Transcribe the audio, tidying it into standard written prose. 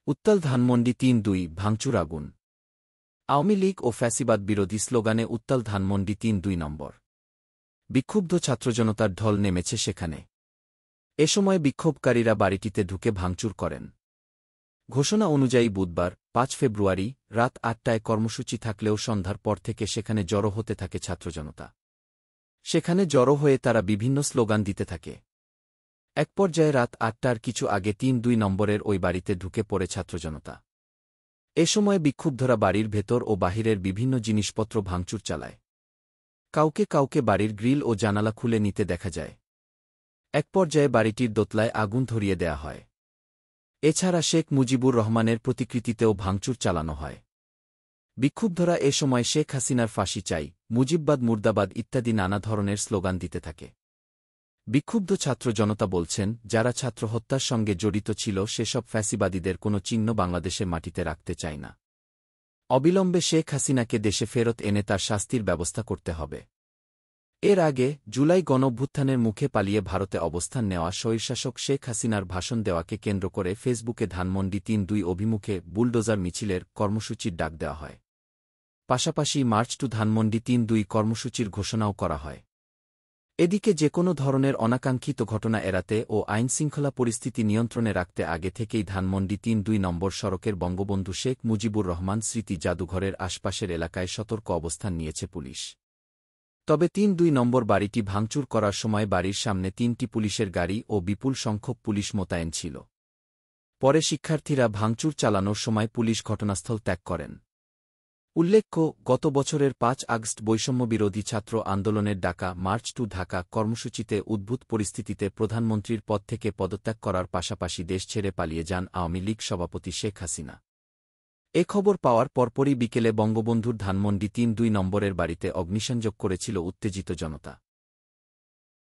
উত্তাল ধানমন্ডি ৩-২ ভাঙচুর আগুন। আওয়ামী লীগ ও ফ্যাসিবাদ বিরোধী স্লোগানে উত্তাল ধানমন্ডি ৩-২ নম্বর। বিক্ষুব্ধ ছাত্রজনতার ঢল নেমেছে সেখানে। এ সময় বিক্ষোভকারীরা বাড়িটিতে ঢুকে ভাঙচুর করেন। ঘোষণা অনুযায়ী বুধবার ৫ ফেব্রুয়ারি রাত ৮টায় কর্মসূচি থাকলেও সন্ধ্যার পর থেকে সেখানে জড়ো হতে থাকে ছাত্রজনতা। সেখানে জড়ো হয়ে তারা বিভিন্ন স্লোগান দিতে থাকে। এক পর্যায়ে রাত ৮টার কিছু আগে ৩-২ নম্বরের ওই বাড়িতে ঢুকে পড়ে ছাত্রজনতা। এ সময় বিক্ষুব্ধরা বাড়ির ভেতর ও বাহিরের বিভিন্ন জিনিসপত্র ভাঙচুর চালায়। কাউকে কাউকে বাড়ির গ্রিল ও জানালা খুলে নিতে দেখা যায়। এক পর্যায়ে বাড়িটির দোতলায় আগুন ধরিয়ে দেয়া হয়। এছাড়া শেখ মুজিবুর রহমানের প্রতিকৃতিতেও ভাঙচুর চালানো হয়। বিক্ষুব্ধরা এ সময় শেখ হাসিনার ফাঁসি চাই, মুজিববাদ মুর্দাবাদ ইত্যাদি নানা ধরনের স্লোগান দিতে থাকে। বিক্ষুব্ধ ছাত্র জনতা বলছেন, যারা ছাত্র হত্যার সঙ্গে জড়িত ছিল সেসব ফ্যাসিবাদীদের কোনো চিহ্ন বাংলাদেশে মাটিতে রাখতে চায় না। অবিলম্বে শেখ হাসিনাকে দেশে ফেরত এনে তার শাস্তির ব্যবস্থা করতে হবে। এর আগে জুলাই গণঅভ্যুত্থানের মুখে পালিয়ে ভারতে অবস্থান নেওয়া স্বৈরশাসক শেখ হাসিনার ভাষণ দেওয়াকে কেন্দ্র করে ফেসবুকে ধানমন্ডি ৩-২ অভিমুখে বুলডোজার মিছিলের কর্মসূচির ডাক দেওয়া হয়। পাশাপাশি মার্চ টু ধানমন্ডি ৩-২ কর্মসূচির ঘোষণাও করা হয়। এদিকে যেকোনো ধরনের অনাকাঙ্ক্ষিত ঘটনা এড়াতে ও আইনশৃঙ্খলা পরিস্থিতি নিয়ন্ত্রণে রাখতে আগে থেকেই ধানমন্ডি ৩-২ নম্বর সড়কের বঙ্গবন্ধু শেখ মুজিবুর রহমান স্মৃতি জাদুঘরের আশপাশের এলাকায় সতর্ক অবস্থান নিয়েছে পুলিশ। তবে ৩-২ নম্বর বাড়িটি ভাঙচুর করার সময় বাড়ির সামনে ৩টি পুলিশের গাড়ি ও বিপুল সংখ্যক পুলিশ মোতায়েন ছিল। পরে শিক্ষার্থীরা ভাঙচুর চালানোর সময় পুলিশ ঘটনাস্থল ত্যাগ করেন। উল্লেখ্য, গত বছরের ৫ আগস্ট বৈষম্যবিরোধী ছাত্র আন্দোলনের ডাকা মার্চ টু ঢাকা কর্মসূচিতে উদ্ভূত পরিস্থিতিতে প্রধানমন্ত্রীর পদ থেকে পদত্যাগ করার পাশাপাশি দেশ ছেড়ে পালিয়ে যান আওয়ামী লীগ সভাপতি শেখ হাসিনা। এ খবর পাওয়ার পরপরই বিকেলে বঙ্গবন্ধুর ধানমন্ডি ৩-২ নম্বরের বাড়িতে অগ্নিসংযোগ করেছিল উত্তেজিত জনতা।